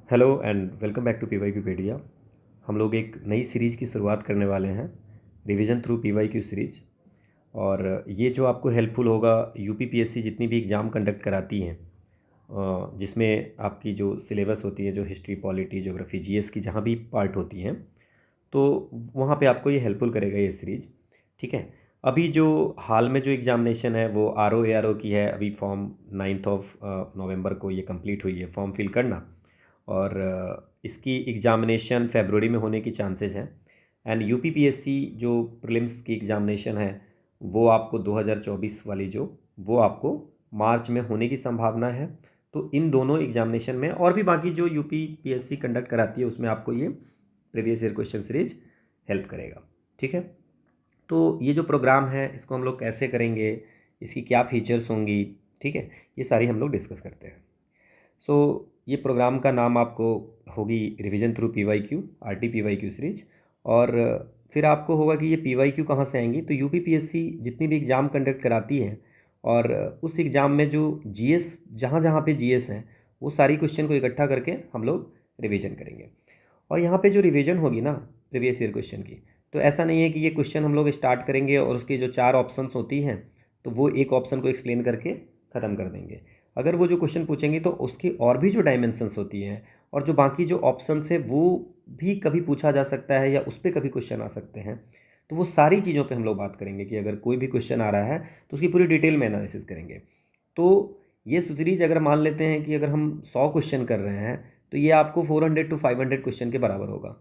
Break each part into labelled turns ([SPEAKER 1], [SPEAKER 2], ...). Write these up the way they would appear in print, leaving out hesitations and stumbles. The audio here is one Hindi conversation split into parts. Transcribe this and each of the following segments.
[SPEAKER 1] Hello and welcome back to PYQpedia. हम लोग एक नई सीरीज़ की शुरुआत करने वाले हैं, रिवीजन थ्रू पीवाईक्यू सीरीज। और ये जो आपको हेल्पफुल होगा यूपीपीएससी जितनी भी एग्ज़ाम कंडक्ट कराती हैं, जिसमें आपकी जो सिलेबस होती है, जो हिस्ट्री, पॉलिटी, ज्योग्राफी, जीएस की जहाँ भी पार्ट होती हैं, तो वहाँ पे आपको ये हेल्पफुल करेगा ये सीरीज़। ठीक है। अभी जो हाल में जो एग्ज़ामिनेशन है वो आर ओ की है। अभी फॉर्म 9 नवंबर को ये कंप्लीट हुई है फॉर्म फिल करना, और इसकी एग्ज़ामिनेशन फरवरी में होने की चांसेस हैं। एंड यूपीपीएससी जो प्रीलिम्स की एग्ज़ामिनेशन है वो आपको 2024 वाली जो वो आपको मार्च में होने की संभावना है। तो इन दोनों एग्ज़ामिनेशन में और भी बाकी जो यूपीपीएससी कंडक्ट कराती है उसमें आपको ये previous year question series help करेगा। ठीक है। तो ये जो प्रोग्राम है इसको हम लोग कैसे करेंगे, इसकी क्या फीचर्स होंगी, ठीक है, ये सारी हम लोग डिस्कस करते हैं। सो ये प्रोग्राम का नाम आपको होगी revision through PYQ, RT PYQ series. और फिर आपको होगा कि ये पीवाईक्यू कहाँ से आएंगी। तो यूपीपीएससी जितनी भी एग्ज़ाम कंडक्ट कराती है और उस एग्ज़ाम में जो जीएस, जहाँ जहाँ पे जीएस हैं, वो सारी क्वेश्चन को इकट्ठा करके हम लोग रिवीजन करेंगे। और यहाँ पे जो रिवीजन होगी ना प्रीवियस ईयर क्वेश्चन की, तो ऐसा नहीं है कि ये क्वेश्चन हम लोग स्टार्ट करेंगे और उसकी जो 4 ऑप्शंस होती हैं तो वो एक ऑप्शन को एक्सप्लेन करके ख़त्म कर देंगे। अगर वो जो क्वेश्चन पूछेंगे तो उसकी और भी जो डायमेंशंस होती हैं और जो बाकी जो ऑप्शंस है वो भी कभी पूछा जा सकता है या उस पर कभी क्वेश्चन आ सकते हैं। तो वो सारी चीज़ों पे हम लोग बात करेंगे कि अगर कोई भी क्वेश्चन आ रहा है तो उसकी पूरी डिटेल में एनालिसिस करेंगे। तो ये सीरीज अगर मान लेते हैं कि अगर हम 100 क्वेश्चन कर रहे हैं तो ये आपको 400 टू 500 क्वेश्चन के बराबर होगा।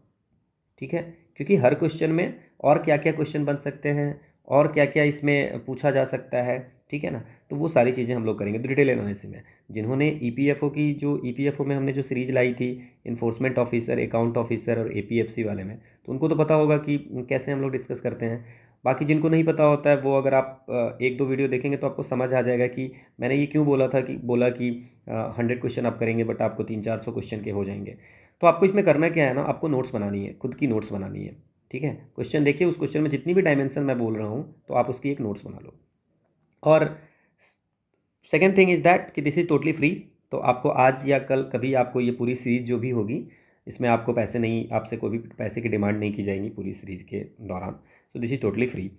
[SPEAKER 1] ठीक है। क्योंकि हर क्वेश्चन में और क्या क्या क्वेश्चन बन सकते हैं और क्या क्या इसमें पूछा जा सकता है, ठीक है ना। तो वो सारी चीज़ें हम लोग करेंगे डिटेल एनालिसिस में। जिन्होंने ईपीएफओ की जो ईपीएफओ में हमने जो सीरीज लाई थी, इन्फोर्समेंट ऑफिसर, अकाउंट ऑफिसर और एपीएफसी वाले में, तो उनको तो पता होगा कि कैसे हम लोग डिस्कस करते हैं। बाकी जिनको नहीं पता होता है वो अगर आप एक दो वीडियो देखेंगे तो आपको समझ आ जाएगा कि मैंने ये क्यों बोला कि 100 क्वेश्चन आप करेंगे बट आपको 300-400 क्वेश्चन के हो जाएंगे। तो आपको इसमें करना क्या है ना, आपको नोट्स बनानी है, खुद की नोट्स बनानी है। ठीक है। क्वेश्चन देखिए, उस क्वेश्चन में जितनी भी डायमेंशन मैं बोल रहा हूँ तो आप उसकी एक नोट्स बना लो। और सेकेंड थिंग इज़ दैट कि दिस इज़ टोटली फ्री। तो आपको आज या कल कभी आपको ये पूरी सीरीज़ जो भी होगी इसमें आपको पैसे नहीं, आपसे कोई भी पैसे की डिमांड नहीं की जाएगी पूरी सीरीज़ के दौरान। So this is totally free.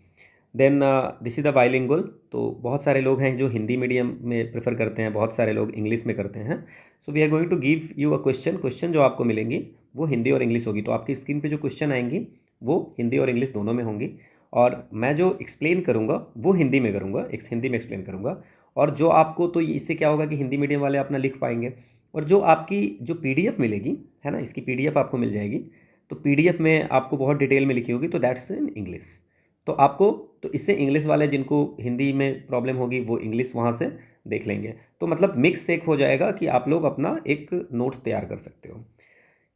[SPEAKER 1] Then this is the bilingual. तो बहुत सारे लोग हैं जो हिंदी मीडियम में प्रेफर करते हैं, बहुत सारे लोग इंग्लिश में करते हैं। So we are going to give you a question जो आपको मिलेंगी वो हिंदी और इंग्लिश होगी। तो आपकी स्क्रीन पे जो क्वेश्चन आएंगी वो हिंदी और इंग्लिश दोनों में होंगी। और मैं जो एक्सप्लेन करूँगा वो हिंदी में करूँगा, हिंदी में एक्सप्लेन करूँगा। और जो आपको, तो इससे क्या होगा कि हिंदी मीडियम वाले अपना लिख पाएंगे। और जो आपकी जो पीडीएफ मिलेगी है ना, इसकी पीडीएफ आपको मिल जाएगी। तो पीडीएफ में आपको बहुत डिटेल में लिखी होगी, तो दैट्स इन इंग्लिश। तो आपको, तो इससे इंग्लिश वाले जिनको हिंदी में प्रॉब्लम होगी वो इंग्लिश वहाँ से देख लेंगे। तो मतलब मिक्स एक हो जाएगा कि आप लोग अपना एक नोट्स तैयार कर सकते हो।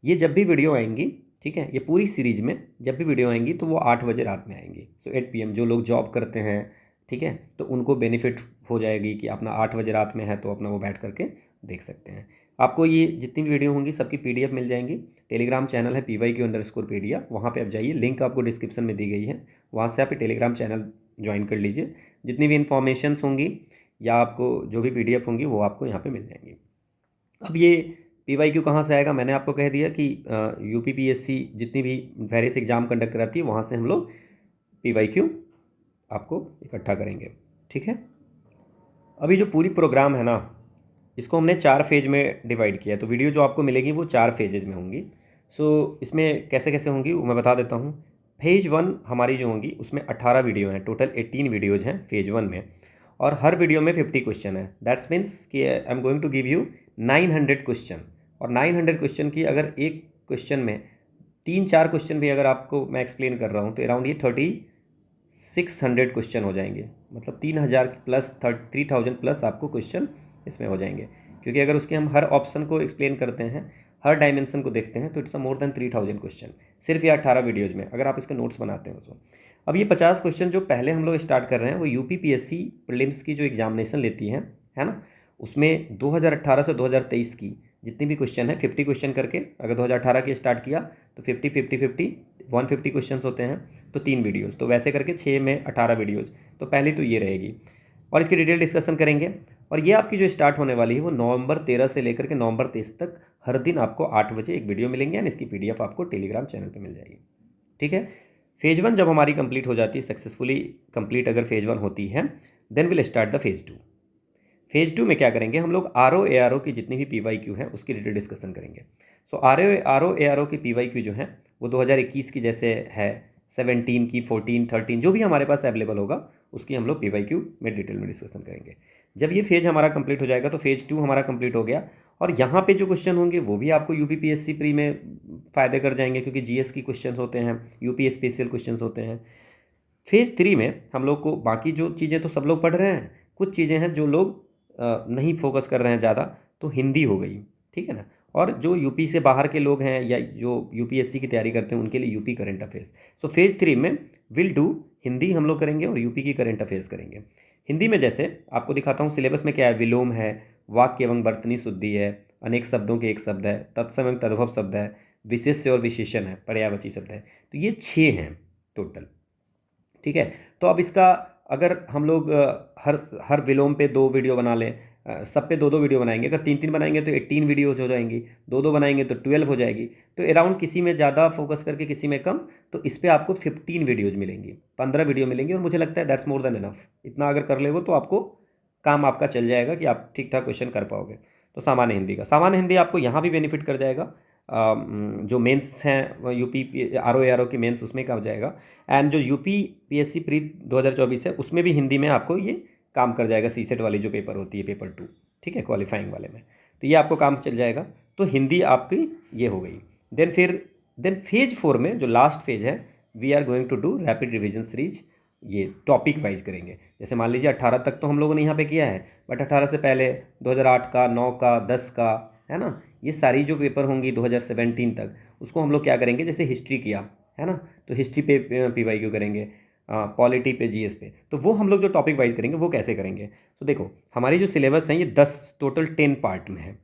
[SPEAKER 1] ये जब भी वीडियो आएंगी, ठीक है, ये पूरी सीरीज में जब भी वीडियो आएंगी तो वो 8 बजे रात में आएंगी। सो 8 PM जो लोग जॉब करते हैं, ठीक है, तो उनको बेनिफिट हो जाएगी कि अपना 8 बजे रात में है तो अपना वो बैठ करके देख सकते हैं। आपको ये जितनी भी वीडियो होंगी सबकी पीडीएफ मिल जाएंगी। टेलीग्राम चैनल है PYQ_Pedia, वहाँ पे आप जाइए, लिंक आपको डिस्क्रिप्शन में दी गई है, वहाँ से आप टेलीग्राम चैनल ज्वाइन कर लीजिए। जितनी भी इंफॉर्मेशंस होंगी या आपको जो भी पीडीएफ होंगी वो आपको यहाँ पे मिल जाएंगी। अब ये PYQ कहाँ से आएगा, मैंने आपको कह दिया कि यूपीपीएससी जितनी भी वेरियस एग्ज़ाम कंडक्ट कराती है वहाँ से हम लोग PYQ आपको इकट्ठा करेंगे। ठीक है। अभी जो पूरी प्रोग्राम है ना, इसको हमने 4 फेज में डिवाइड किया है। तो वीडियो जो आपको मिलेगी वो 4 फेजेज में होंगी। सो इसमें कैसे कैसे होंगी वो मैं बता देता हूँ। फेज 1 हमारी जो होंगी उसमें 18 वीडियो हैं, टोटल 18 वीडियोज़ हैं फेज 1 में। और हर वीडियो में 50 क्वेश्चन है। दैट्स मीन्स कि I am going to give you 900 question. और 900 क्वेश्चन की अगर एक क्वेश्चन में 3-4 क्वेश्चन भी अगर आपको मैं एक्सप्लेन कर रहा हूँ तो अराउंड ये 3600 क्वेश्चन हो जाएंगे। मतलब 3000 प्लस 3000 प्लस आपको क्वेश्चन इसमें हो जाएंगे। क्योंकि अगर उसके हम हर ऑप्शन को एक्सप्लेन करते हैं, हर डायमेंशन को देखते हैं, तो it's a more than 3000 question सिर्फ ये 18 वीडियोज़ में, अगर आप इसके नोट्स बनाते हो तो। अब ये 50 क्वेश्चन जो पहले हम लोग स्टार्ट कर रहे हैं वो यूपीपीएससी प्रीलिम्स की जो एग्जामिनेशन लेती है ना, उसमें 2018 से 2023 की जितनी भी क्वेश्चन है 50 क्वेश्चन करके, अगर 2018 की स्टार्ट किया तो 50 150 क्वेश्चन होते हैं, तो 3 वीडियोज़, तो वैसे करके 6 में 18 वीडियोज़। तो पहली तो ये रहेगी और इसकी डिटेल डिस्कशन करेंगे। और ये आपकी जो स्टार्ट होने वाली है वो नवंबर 13 से लेकर के नवंबर 23 तक हर दिन आपको 8 बजे एक वीडियो मिलेंगे एंड इसकी PDF आपको टेलीग्राम चैनल पे मिल जाएगी। ठीक है, फेज़ 1 जब हमारी कंप्लीट हो जाती है, सक्सेसफुली कंप्लीट अगर फेज़ 1 होती है, then will start the phase 2। Phase 2 में क्या करेंगे हम लोग, RO ARO की जितनी भी PYQ है उसकी डिटेल डिस्कशन करेंगे। सो RO ARO की PYQ जो है वो 2021 की जैसे है, 17 की, 14, 13 जो भी हमारे पास अवेलेबल होगा उसकी हम लोग PYQ में डिटेल में डिस्कशन करेंगे। जब ये फेज़ हमारा कंप्लीट हो जाएगा तो फेज़ 2 हमारा कंप्लीट हो गया, और यहाँ पे जो क्वेश्चन होंगे वो भी आपको UPPSC प्री में फ़ायदे कर जाएंगे, क्योंकि GS की क्वेश्चन होते हैं, UP स्पेशल क्वेश्चन होते हैं। फेज़ 3 में हम लोग को बाकी जो चीज़ें तो सब लोग पढ़ रहे हैं, कुछ चीज़ें हैं जो लोग नहीं फोकस कर रहे हैं ज़्यादा, तो हिंदी हो गई, ठीक है ना। और जो यूपी से बाहर के लोग हैं या जो UPSC की तैयारी करते हैं उनके लिए यूपी करंट अफेयर्स। सो फेज़ 3 में विल डू हिंदी हम लोग करेंगे और यूपी की करंट अफेयर्स करेंगे। हिंदी में जैसे आपको दिखाता हूँ सिलेबस में क्या है, विलोम है, वाक्य एवं बर्तनी शुद्धि है, अनेक शब्दों के एक शब्द है, तत्सम एवं तद्भव शब्द है, विशेष्य और विशेषण है, पर्यायवाची शब्द है। तो ये 6 हैं टोटल, ठीक है। तो अब इसका अगर हम लोग हर हर विलोम पे 2 वीडियो बना लें, सब पे 2-2 वीडियो बनाएंगे, अगर 3-3 बनाएंगे तो 18 वीडियोज हो जाएंगी, 2-2 बनाएंगे तो 12 हो जाएगी। तो अराउंड किसी में ज़्यादा फोकस करके किसी में कम, तो इस पर आपको 15 वीडियोज मिलेंगी, 15 वीडियो मिलेंगी, और मुझे लगता है दैट्स मोर देन इनफ। इतना अगर कर ले तो आपको काम आपका चल जाएगा कि आप ठीक ठाक क्वेश्चन कर पाओगे। तो सामान्य हिंदी का, सामान्य हिंदी आपको यहाँ भी बेनिफिट कर जाएगा, जो मेंस हैं UP RO की मेंस उसमें का हो जाएगा, एंड जो UPPSC प्री 2024 है उसमें भी हिंदी में आपको ये काम कर जाएगा, CSET वाली जो पेपर होती है, पेपर 2, ठीक है, क्वालिफाइंग वाले में, तो ये आपको काम चल जाएगा। तो हिंदी आपकी ये हो गई। देन फेज 4 में जो लास्ट फेज है, we are going to do rapid revision series, ये टॉपिक वाइज करेंगे। जैसे मान लीजिए 18 तक तो हम लोगों ने यहाँ पे किया है, बट 18 से पहले 2008 का, 9 का, 10 का, है ना, ये सारी जो पेपर होंगी 2017 तक, उसको हम लोग क्या करेंगे, जैसे हिस्ट्री किया है ना, तो हिस्ट्री पे PYQ करेंगे, पॉलिटी पे, GS पे, तो वो हम लोग जो टॉपिक वाइज करेंगे वो कैसे करेंगे। तो देखो हमारी जो सिलेबस है ये 10 टोटल 10 पार्ट में है,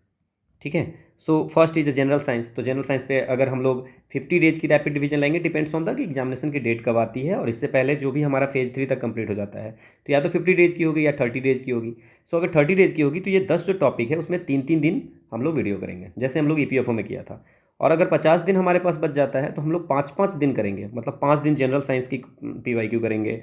[SPEAKER 1] ठीक है। So first is general science, तो जनरल साइंस पे अगर हम लोग 50 डेज की रैपिड डिवीजन लेंगे, डिपेंड्स ऑन द कि एग्जामिनेशन की डेट कब आती है, और इससे पहले जो भी हमारा फेज 3 तक कंप्लीट हो जाता है, तो या तो 50 डेज की होगी या 30 डेज की होगी। सो अगर 30 डेज की होगी तो ये 10 जो टॉपिक है उसमें 3-3 दिन हम लोग वीडियो करेंगे, जैसे हम लोग EPFO में किया था। और अगर 50 दिन हमारे पास बच जाता है तो हम लोग 5-5 दिन करेंगे, मतलब 5 दिन जनरल साइंस की PYQ करेंगे,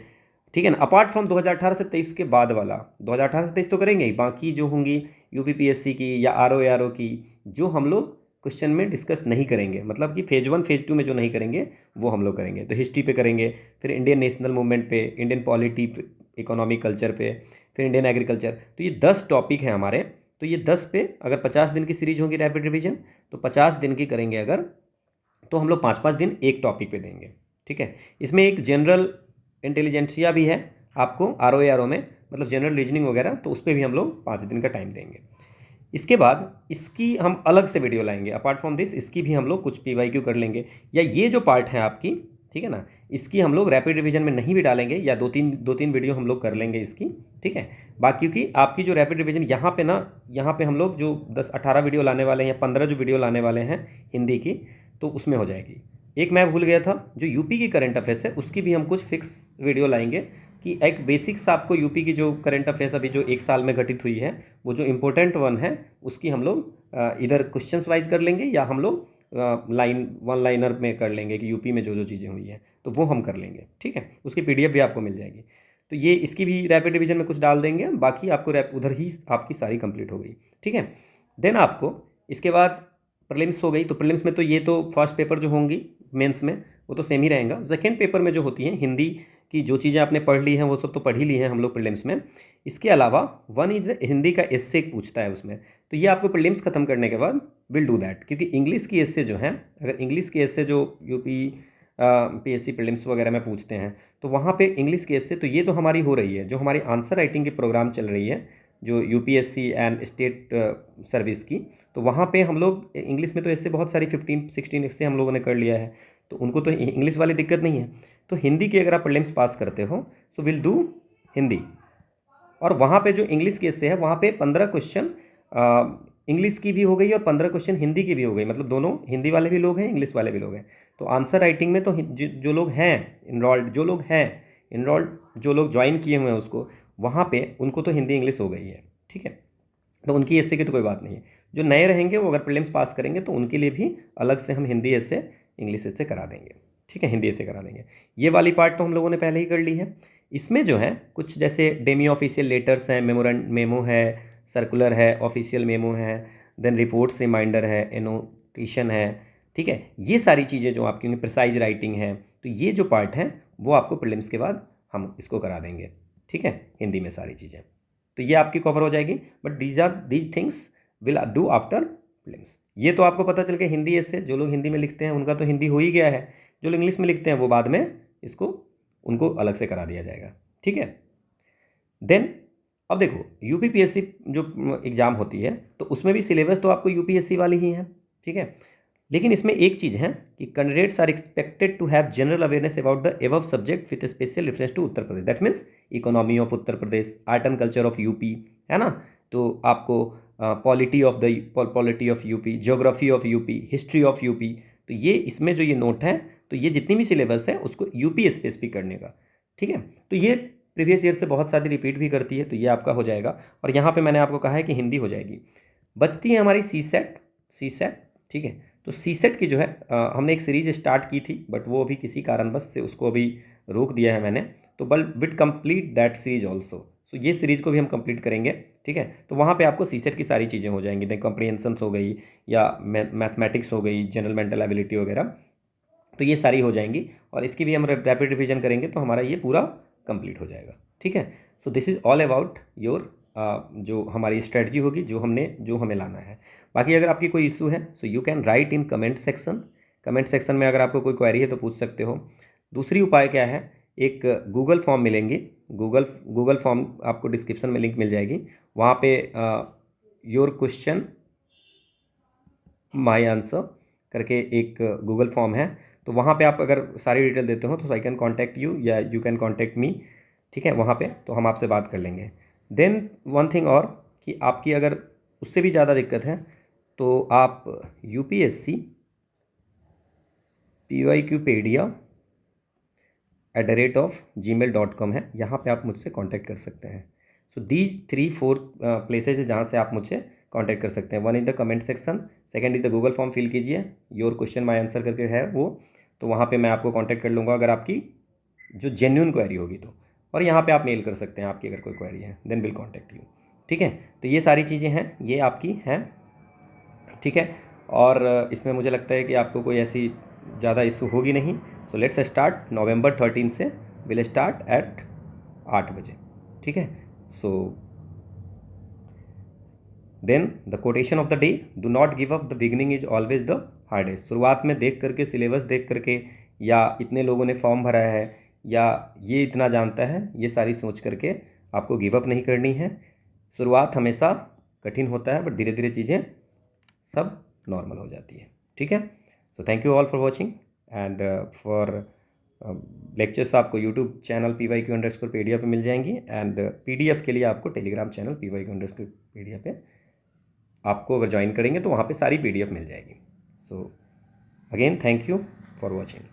[SPEAKER 1] ठीक है ना। अपार्ट फ्रॉम 2018 से 23 के बाद वाला, 2018 से 23 तो करेंगे ही, बाकी जो होंगी UPPSC की या RO की, जो हम लोग क्वेश्चन में डिस्कस नहीं करेंगे, मतलब कि फेज 1 फेज 2 में जो नहीं करेंगे वो हम लोग करेंगे। तो हिस्ट्री पे करेंगे, फिर इंडियन नेशनल मूवमेंट पे, इंडियन पॉलिटी, इकोनॉमिक कल्चर पे, फिर इंडियन एग्रीकल्चर। तो ये 10 टॉपिक हैं हमारे। तो ये 10 पे अगर 50 दिन की सीरीज होगी रैपिड रिविजन, तो 50 दिन की करेंगे अगर, तो हम लोग 5-5 दिन एक टॉपिक पे देंगे, ठीक है। इसमें एक जनरल इंटेलिजेंसिया भी है आपको RO में, मतलब जनरल रीजनिंग वगैरह, तो उस पर भी हम लोग 5 दिन का टाइम देंगे। इसके बाद इसकी हम अलग से वीडियो लाएंगे, अपार्ट फ्रॉम दिस इसकी भी हम लोग कुछ PYQ कर लेंगे, या ये जो पार्ट है आपकी, ठीक है ना, इसकी हम लोग रैपिड रिवीजन में नहीं भी डालेंगे, या दो तीन वीडियो हम लोग कर लेंगे इसकी, ठीक है। बाकी क्योंकि आपकी जो रैपिड रिवीजन यहाँ पे ना, यहाँ पे हम लोग जो 10-18 वीडियो लाने वाले हैं या 15 जो वीडियो लाने वाले हैं हिंदी की, तो उसमें हो जाएगी। एक मैं भूल गया था, जो यूपी की करंट अफेयर्स है उसकी भी हम कुछ फिक्स वीडियो लाएंगे, कि एक बेसिक्स आपको यूपी की जो करंट अफेयर्स अभी जो 1 साल में घटित हुई है, वो जो इम्पोर्टेंट वन है उसकी हम लोग इधर क्वेश्चंस वाइज कर लेंगे, या हम लोग वन लाइनर में कर लेंगे कि यूपी में जो जो चीज़ें हुई हैं, तो वो हम कर लेंगे, ठीक है। उसकी PDF भी आपको मिल जाएगी। तो ये इसकी भी रैपिड डिवीजन में कुछ डाल देंगे, बाकी आपको उधर ही आपकी सारी कंप्लीट हो गई, ठीक है। देन आपको इसके बाद प्रीलिम्स हो गई, तो प्रीलिम्स में तो ये तो फर्स्ट पेपर जो होंगी मेंस में वो तो सेम ही रहेगा। सेकेंड पेपर में जो होती हैं हिंदी की जो चीज़ें आपने पढ़ ली हैं वो सब तो पढ़ ही ली हैं हम लोग प्रीलिम्स में। इसके अलावा वन इज हिंदी का एस्से पूछता है उसमें, तो ये आपको प्रीलिम्स खत्म करने के बाद विल डू दैट, क्योंकि इंग्लिश की एस्से जो है, अगर इंग्लिश के एस्से जो UPPSC प्रीलिम्स वगैरह में पूछते हैं, तो वहाँ पे इंग्लिश के एस्से तो ये तो हमारी हो रही है, जो हमारी आंसर राइटिंग की प्रोग्राम चल रही है जो UPSC एंड स्टेट सर्विस की, तो वहाँ पे हम लोग इंग्लिश में तो ऐसे बहुत सारी 15-16 इससे हम लोगों ने कर लिया है, तो उनको तो इंग्लिश वाली दिक्कत नहीं है। तो हिंदी की अगर आप प्रीलिम्स पास करते हो सो विल डू हिंदी, और वहाँ पे जो इंग्लिश के इससे है वहाँ पे 15 क्वेश्चन इंग्लिश की भी हो गई और 15 क्वेश्चन हिंदी की भी हो गई, मतलब दोनों हिंदी वाले भी लोग हैं इंग्लिश वाले भी लोग हैं। तो आंसर राइटिंग में तो जो लोग हैं इनरोल्ड, जो लोग ज्वाइन किए हुए हैं उसको, वहाँ पे उनको तो हिंदी इंग्लिश हो गई है, ठीक है। तो उनकी एसए की तो कोई बात नहीं है। जो नए रहेंगे वो अगर प्रीलिम्स पास करेंगे तो उनके लिए भी अलग से हम हिंदी एसए इंग्लिश एसए करा देंगे, ठीक है, हिंदी एसए करा देंगे। ये वाली पार्ट तो हम लोगों ने पहले ही कर ली है। इसमें जो है कुछ जैसे डेमी ऑफिशियल लेटर्स हैं, मेमो है, सर्कुलर है, ऑफिशियल मेमो है, देन रिपोर्ट्स रिमाइंडर है, एनोटेशन है, ठीक है, ये सारी चीज़ें जो आपकी प्रिसाइज राइटिंग है, तो ये जो पार्ट है वो आपको प्रीलिम्स के बाद हम इसको करा देंगे, ठीक है, हिंदी में सारी चीज़ें। तो ये आपकी कवर हो जाएगी। But these things will do after prelims. ये तो आपको पता चल गया हिंदी एसे, जो लोग हिंदी में लिखते हैं उनका तो हिंदी हो ही गया है, जो लोग इंग्लिश में लिखते हैं वो बाद में इसको उनको अलग से करा दिया जाएगा, ठीक है। देन अब देखो यूपीपीएससी जो एग्ज़ाम होती है तो उसमें भी सिलेबस तो आपको यूपीएससी वाली ही है, ठीक है, लेकिन इसमें एक चीज़ है कि candidates are expected to have general awareness about the above subject with special reference to Uttar Pradesh. That means economy of Uttar Pradesh, art and culture of UP, है ना, तो आपको polity of UP, geography of UP, history of UP, तो ये इसमें जो ये नोट है तो ये जितनी भी सिलेबस है उसको यूपी स्पेसिफिक करने का, ठीक है। तो ये प्रीवियस ईयर से बहुत सारी रिपीट भी करती है, तो ये आपका हो जाएगा। और यहाँ पे मैंने आपको कहा है कि हिंदी हो जाएगी। बचती है हमारी सी सेट, ठीक है। तो सी सेट की जो है हमने एक सीरीज स्टार्ट की थी बट वो अभी किसी कारणवश से उसको अभी रोक दिया है मैंने, तो बल विट कंप्लीट दैट सीरीज ऑल्सो। सो ये सीरीज़ को भी हम कंप्लीट करेंगे, ठीक है। तो वहाँ पे आपको सी सेट की सारी चीज़ें हो जाएंगी, देन कॉम्प्रिहेंशंस हो गई या मैथमेटिक्स हो गई, जनरल मेंटल एबिलिटी वगैरह, तो ये सारी हो जाएंगी। और इसकी भी हम रैपिड रिवीजन करेंगे तो हमारा ये पूरा कंप्लीट हो जाएगा, ठीक है। सो this is all about your जो हमारी स्ट्रेटजी होगी, जो हमें लाना है। बाकी अगर आपकी कोई इशू है so you can write in comment section में अगर आपको कोई क्वेरी है तो पूछ सकते हो। दूसरी उपाय क्या है, एक गूगल फॉर्म मिलेंगी, गूगल फॉर्म आपको डिस्क्रिप्शन में लिंक मिल जाएगी, वहाँ पे योर क्वेश्चन माय आंसर करके एक गूगल फॉर्म है, तो वहाँ पे आप अगर सारी डिटेल देते हो तो आई कैन कॉन्टैक्ट यू या यू कैन कॉन्टैक्ट मी, ठीक है, वहाँ पे तो हम आपसे बात कर लेंगे। देन वन थिंग और कि आपकी अगर उससे भी ज़्यादा दिक्कत है तो आप UPSC pyqpedia@gmail.com है, यहाँ पे आप मुझसे कांटेक्ट कर सकते हैं। सो दीज 3-4 प्लेसेज है जहाँ से आप मुझसे कांटेक्ट कर सकते हैं। One is the comment section, second is the Google form fill कीजिए, योर क्वेश्चन माय आंसर करके है वो, तो वहाँ पे मैं आपको कांटेक्ट कर लूँगा अगर आपकी जो जेन्युइन क्वेरी होगी तो। और यहाँ पे आप मेल कर सकते हैं आपकी अगर कोई क्वेरी है, देन विल कॉन्टैक्ट यू, ठीक है। तो ये सारी चीज़ें हैं, ये आपकी हैं, ठीक है। और इसमें मुझे लगता है कि आपको कोई ऐसी ज़्यादा इशू होगी नहीं। सो लेट्स स्टार्ट नवंबर 13 से विल स्टार्ट एट 8 बजे, ठीक है। So then the quotation of the day, do not give up, the beginning is always the hardest. शुरुआत में देख करके, सिलेबस देख करके, या इतने लोगों ने फॉर्म भरा है, या ये इतना जानता है, ये सारी सोच करके आपको गिव अप नहीं करनी है। शुरुआत हमेशा कठिन होता है बट धीरे धीरे चीज़ें सब नॉर्मल हो जाती है, ठीक है। So thank you all for watching and for lectures आपको यूट्यूब चैनल pyq_pedia पे मिल जाएंगी, एंड PDF के लिए आपको टेलीग्राम चैनल pyq_pedia पे आपको अगर ज्वाइन करेंगे तो वहाँ पे सारी PDF मिल जाएगी। So again thank you for watching.